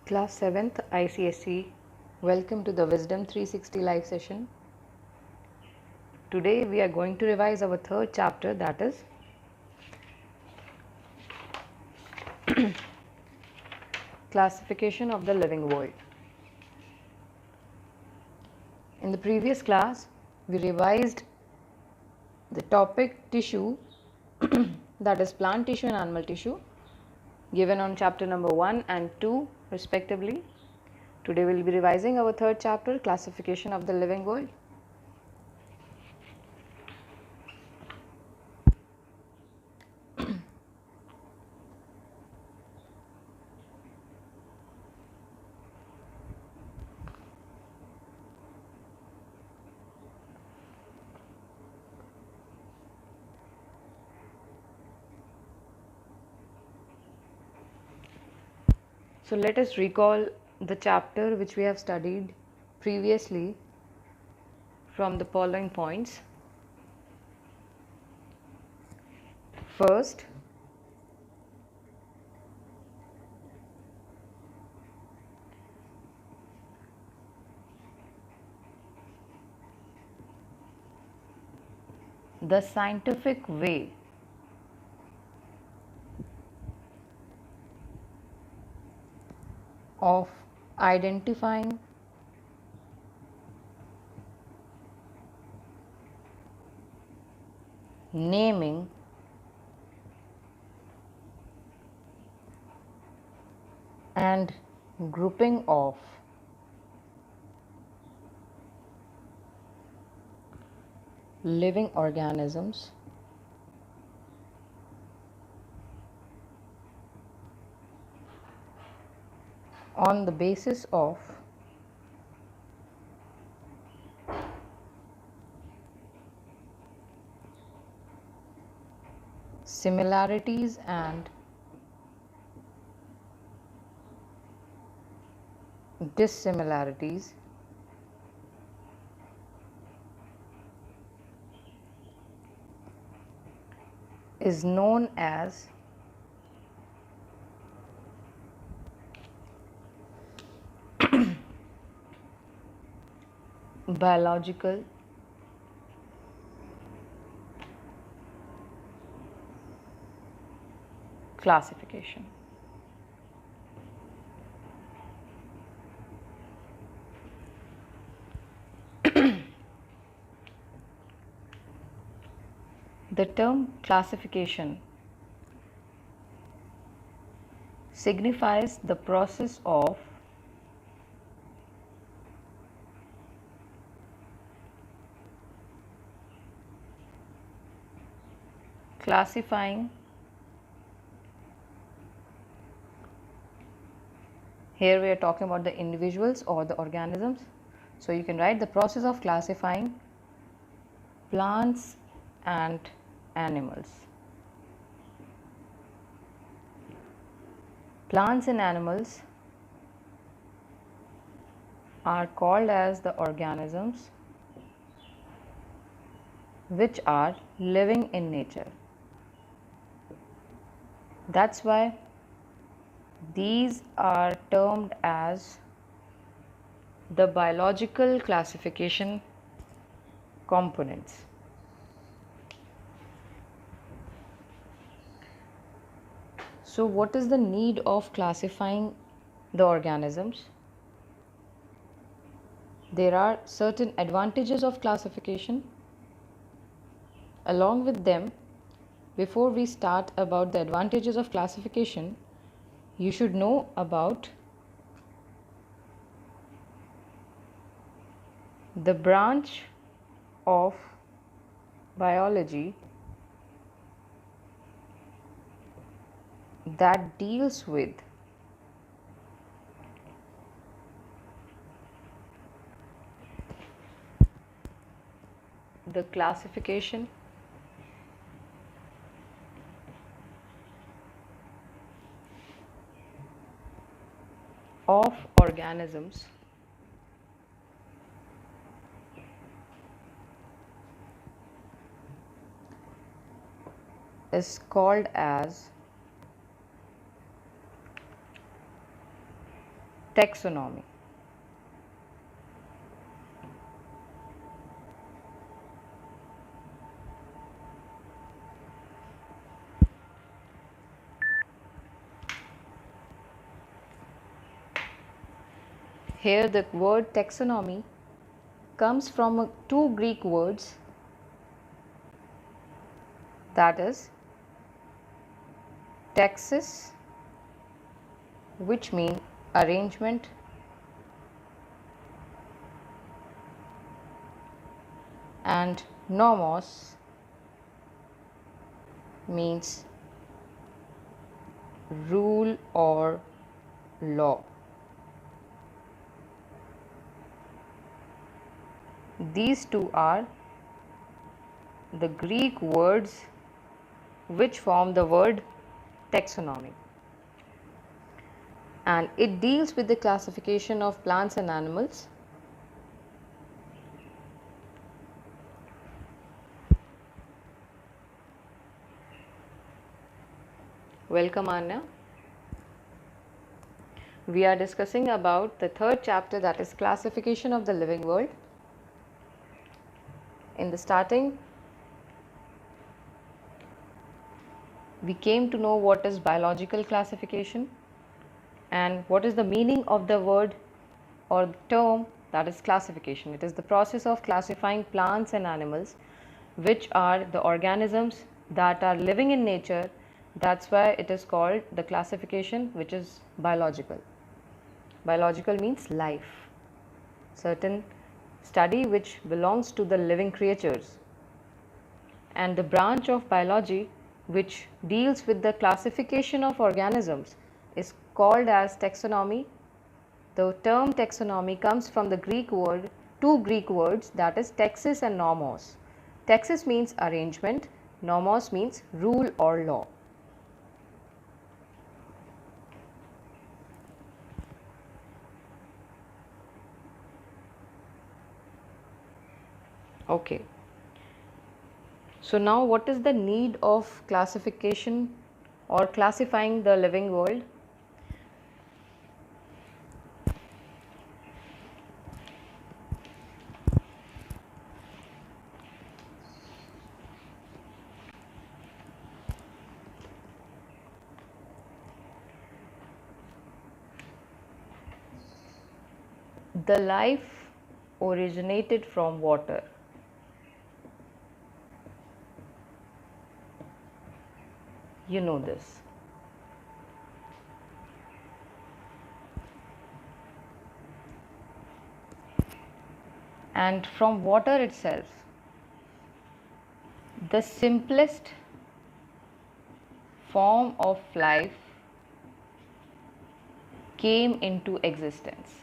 Class 7th Icse-Vii, welcome to the Wisdom 360 live session. Today we are going to revise our third chapter, that is classification of the living world. In the previous class we revised the topic tissue that is plant tissue and animal tissue given on chapter number 1 and 2 respectively. Today we will be revising our third chapter, classification of the living world. So let us recall the chapter which we have studied previously from the following points. First, the scientific way of identifying naming and grouping of living organisms on the basis of similarities and dissimilarities is known as biological classification. The term classification signifies the process of classifying. Here we are talking about the individuals or the organisms. So you can write the process of classifying plants and animals. Plants and animals are called as the organisms which are living in nature. That's why these are termed as the biological classification components. So what is the need of classifying the organisms? There are certain advantages of classification. Along with them, before we start about the advantages of classification, you should know about the branch of biology that deals with the classification of organisms is called as taxonomy. Here the word taxonomy comes from two Greek words, that is taxis, which mean arrangement, and nomos means rule or law. These two are the Greek words which form the word taxonomy, and it deals with the classification of plants and animals. Welcome, Anya. We are discussing about the third chapter, that is classification of the living world. In the starting, we came to know what is biological classification and what is the meaning of the word or the term, that is classification. It is the process of classifying plants and animals, which are the organisms that are living in nature. That's why it is called the classification, which is biological. Biological means life, certain study which belongs to the living creatures. And the branch of biology which deals with the classification of organisms is called as taxonomy. The term taxonomy comes from the Greek word, two Greek words, that is taxis and nomos. Taxis means arrangement, nomos means rule or law. Okay. So now what is the need of classification or classifying the living world? The life originated from water. You know this. And from water itself, the simplest form of life came into existence.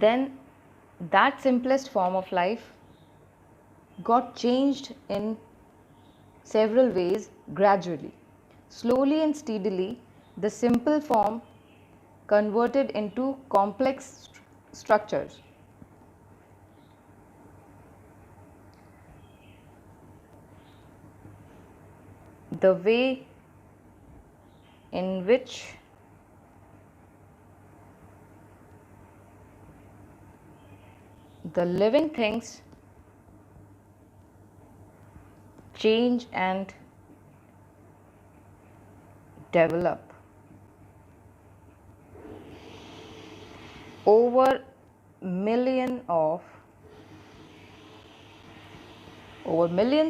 Then that simplest form of life got changed in several ways gradually. Slowly and steadily, the simple form converted into complex structures. The way in which the living things change and develop over millions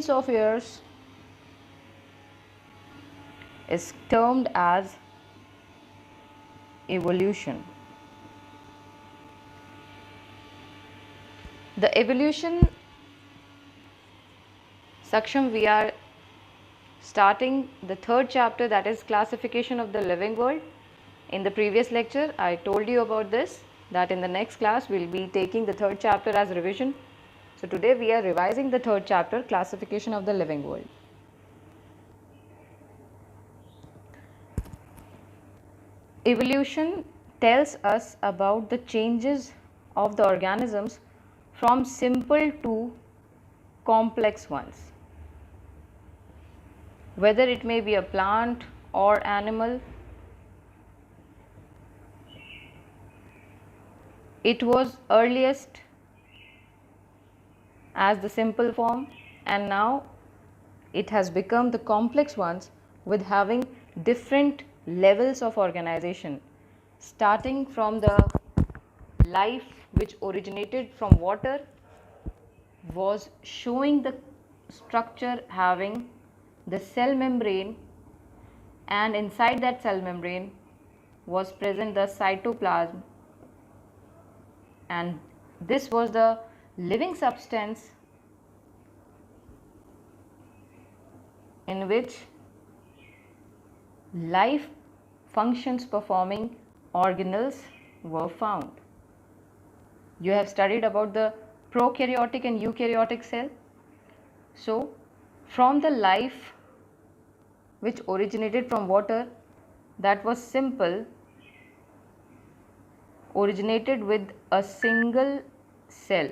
of years is termed as evolution. The evolution section, we are starting the third chapter, that is classification of the living world. In the previous lecture, I told you about this, that in the next class we will be taking the third chapter as revision. So today we are revising the third chapter, classification of the living world. Evolution tells us about the changes of the organisms from simple to complex ones. Whether it may be a plant or animal, it was earliest as the simple form, and now it has become the complex ones with having different levels of organization, starting from the life which originated from water, was showing the structure having the cell membrane, and inside that cell membrane was present the cytoplasm, and this was the living substance in which life functions performing organelles were found. You have studied about the prokaryotic and eukaryotic cell. So, from the life which originated from water, that was simple, originated with a single cell.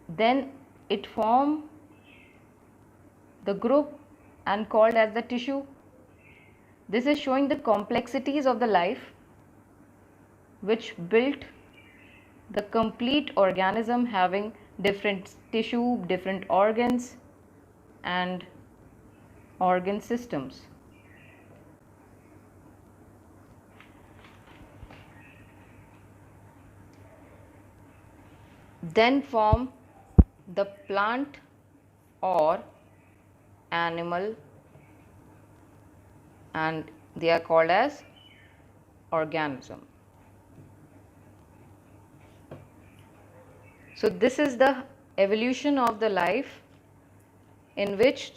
Then it formed the group and called as the tissue. This is showing the complexities of the life which built the complete organism having different tissue, different organs and organ systems. Then form the plant or animal, and they are called as organism. So this is the evolution of the life in which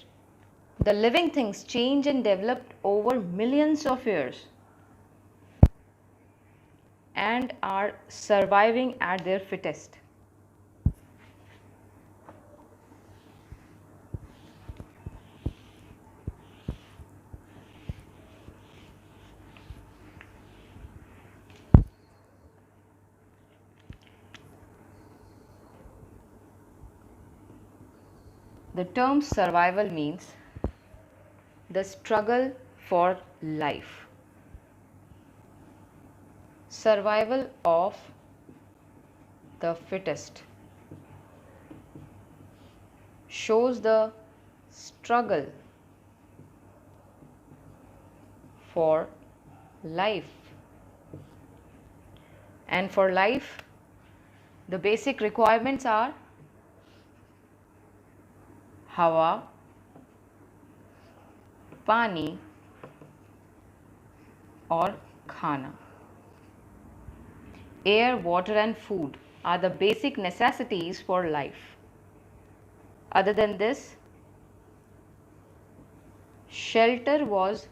the living things change and developed over millions of years and are surviving at their fittest. The term survival means the struggle for life. Survival of the fittest shows the struggle for life. And for life, the basic requirements are हवा, पानी और खाना. Air, water and food are the basic necessities for life. Other than this, shelter was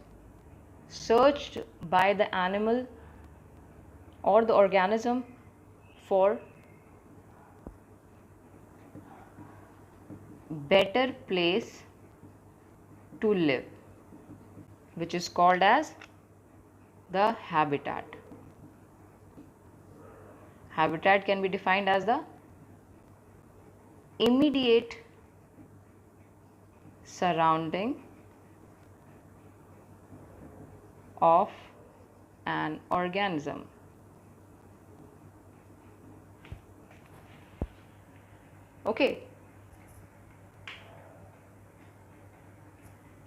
searched by the animal or the organism for better place to live, which is called as the habitat. Habitat can be defined as the immediate surrounding of an organism. Okay.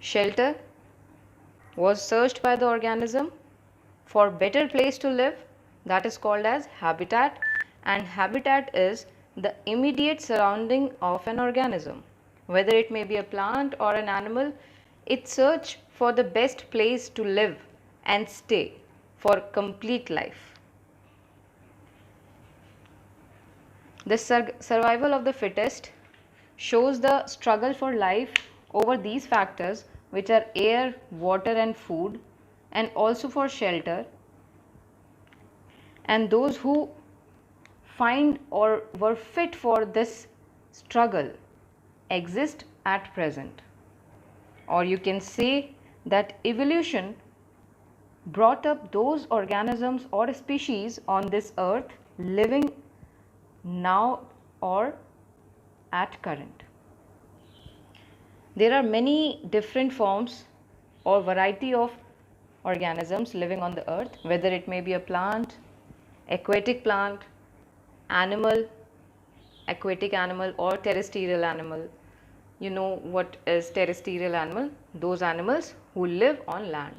Shelter was searched by the organism for better place to live, that is called as habitat, and habitat is the immediate surrounding of an organism. Whether it may be a plant or an animal, it searches for the best place to live and stay for complete life. The survival of the fittest shows the struggle for life over these factors, which are air, water and food, and also for shelter. And those who find or were fit for this struggle exist at present. Or you can say that evolution brought up those organisms or species on this earth living now or at current. There are many different forms or variety of organisms living on the earth, whether it may be a plant, aquatic plant, animal, aquatic animal or terrestrial animal. You know what is terrestrial animal? Those animals who live on land.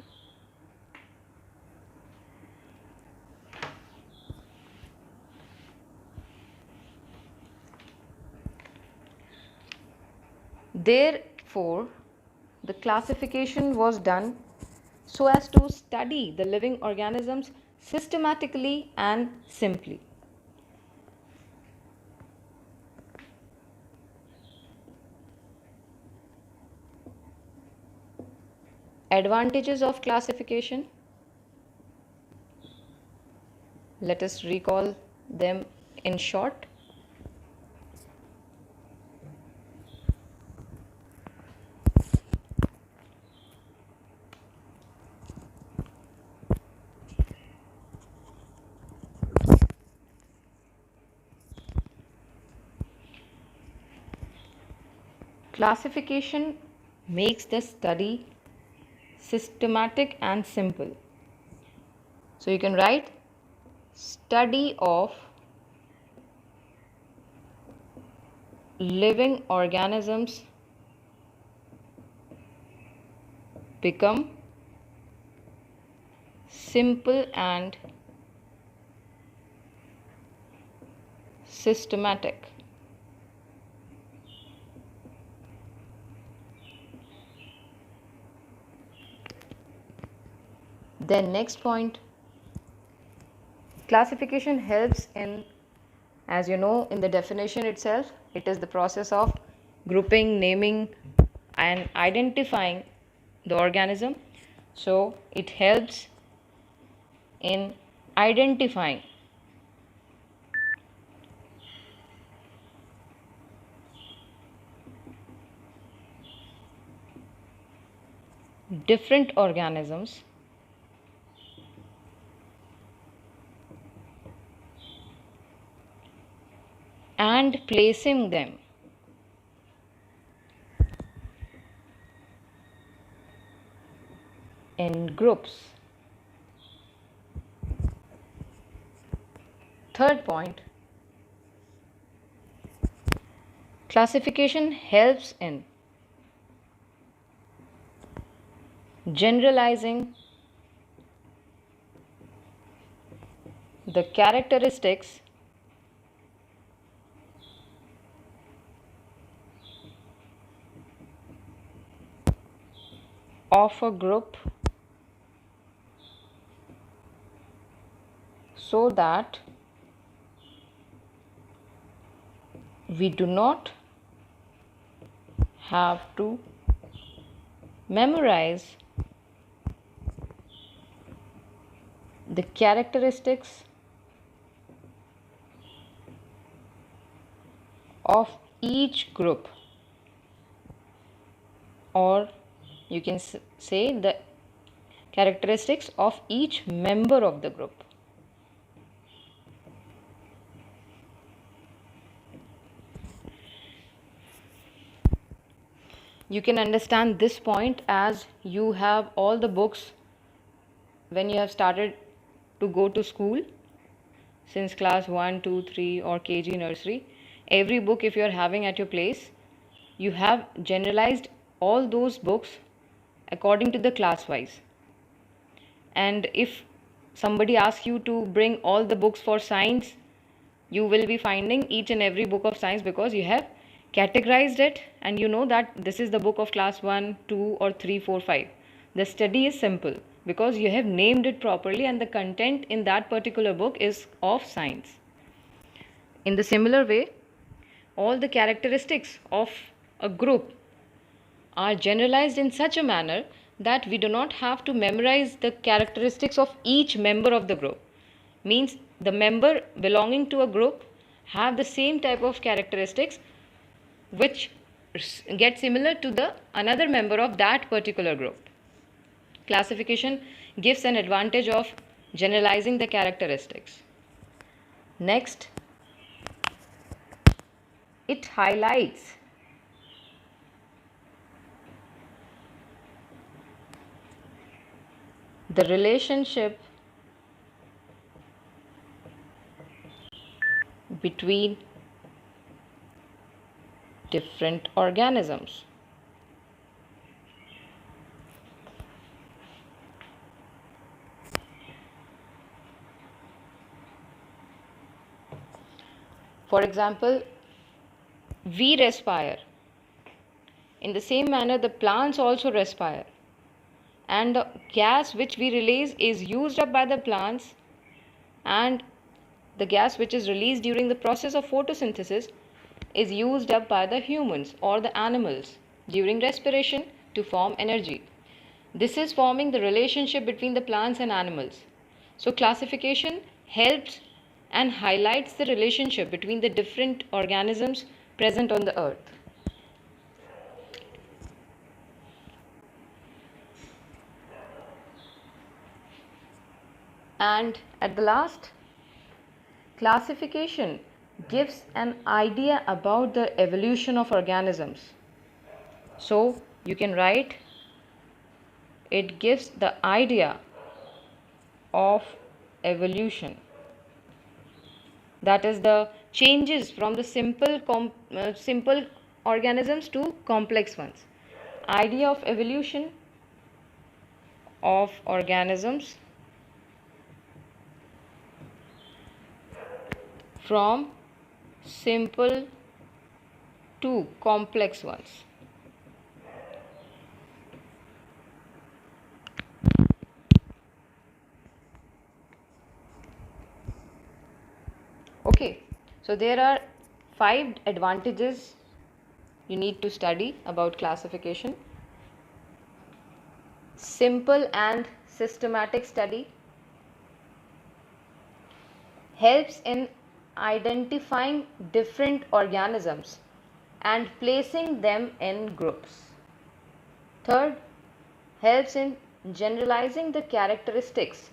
Therefore, the classification was done so as to study the living organisms systematically and simply. Advantages of classification. Let us recall them in short. Classification makes the study systematic and simple. So you can write study of living organisms become simple and systematic. Then next point, classification helps in, as you know in the definition itself, it is the process of grouping, naming and identifying the organism. So it helps in identifying different organisms and placing them in groups. Third point, classification helps in generalizing the characteristics of a group so that we do not have to memorize the characteristics of each group, or you can say the characteristics of each member of the group. You can understand this point as you have all the books when you have started to go to school since class 1, 2, 3 or KG nursery. Every book if you are having at your place, you have generalized all those books according to the class wise. And if somebody asks you to bring all the books for science, you will be finding each and every book of science because you have categorized it and you know that this is the book of class 1, 2 or 3, 4, 5. The study is simple because you have named it properly and the content in that particular book is of science. In the similar way, all the characteristics of a group are generalized in such a manner that we do not have to memorize the characteristics of each member of the group. Means the member belonging to a group have the same type of characteristics which get similar to the another member of that particular group. Classification gives an advantage of generalizing the characteristics. Next, it highlights the relationship between different organisms. For example, we respire. In the same manner, the plants also respire. And the gas which we release is used up by the plants, and the gas which is released during the process of photosynthesis is used up by the humans or the animals during respiration to form energy. This is forming the relationship between the plants and animals. So classification helps and highlights the relationship between the different organisms present on the earth. And at the last, classification gives an idea about the evolution of organisms. So you can write, it gives the idea of evolution. That is the changes from the simple organisms to complex ones. Idea of evolution of organisms from simple to complex ones. Okay, so there are 5 advantages you need to study about classification. Simple and systematic study helps in identifying different organisms and placing them in groups. Third, helps in generalizing the characteristics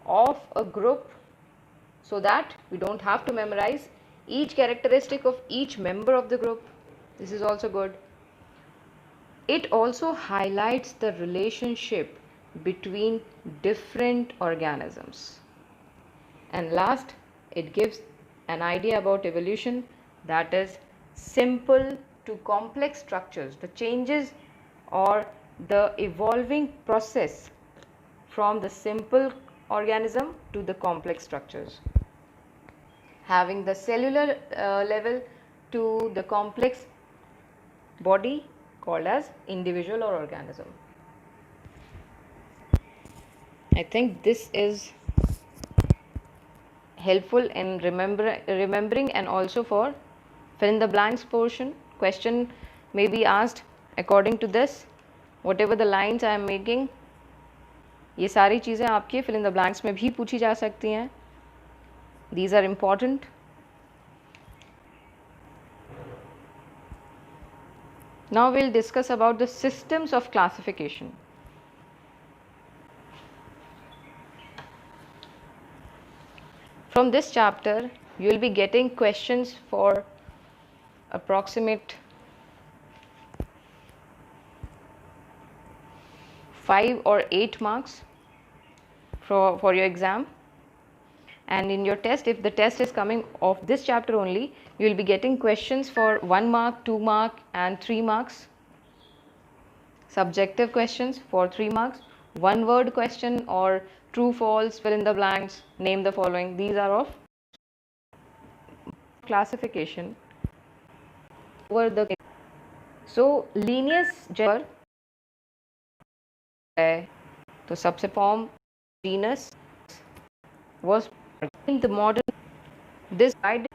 of a group so that we don't have to memorize each characteristic of each member of the group. This is also good. It also highlights the relationship between different organisms. And last, it gives an idea about evolution, that is simple to complex structures, the changes or the evolving process from the simple organism to the complex structures, having the cellular level to the complex body called as individual or organism. I think this is helpful in remembering and also for fill in the blanks portion. Question may be asked according to this. Whatever the lines I am making, ये सारी चीज़ें आपके fill in the blanks में भी पूछी जा सकती हैं. These are important. Now we'll discuss about the systems of classification. From this chapter, you will be getting questions for approximate 5 or 8 marks for your exam. And in your test, if the test is coming of this chapter only, you will be getting questions for 1 mark, 2 mark and 3 marks. Subjective questions for 3 marks, 1 word question or true, false, fill in the blanks, name the following. These are of classification over the. So Linnaeus है तो सबसे form genus was in the modern this guide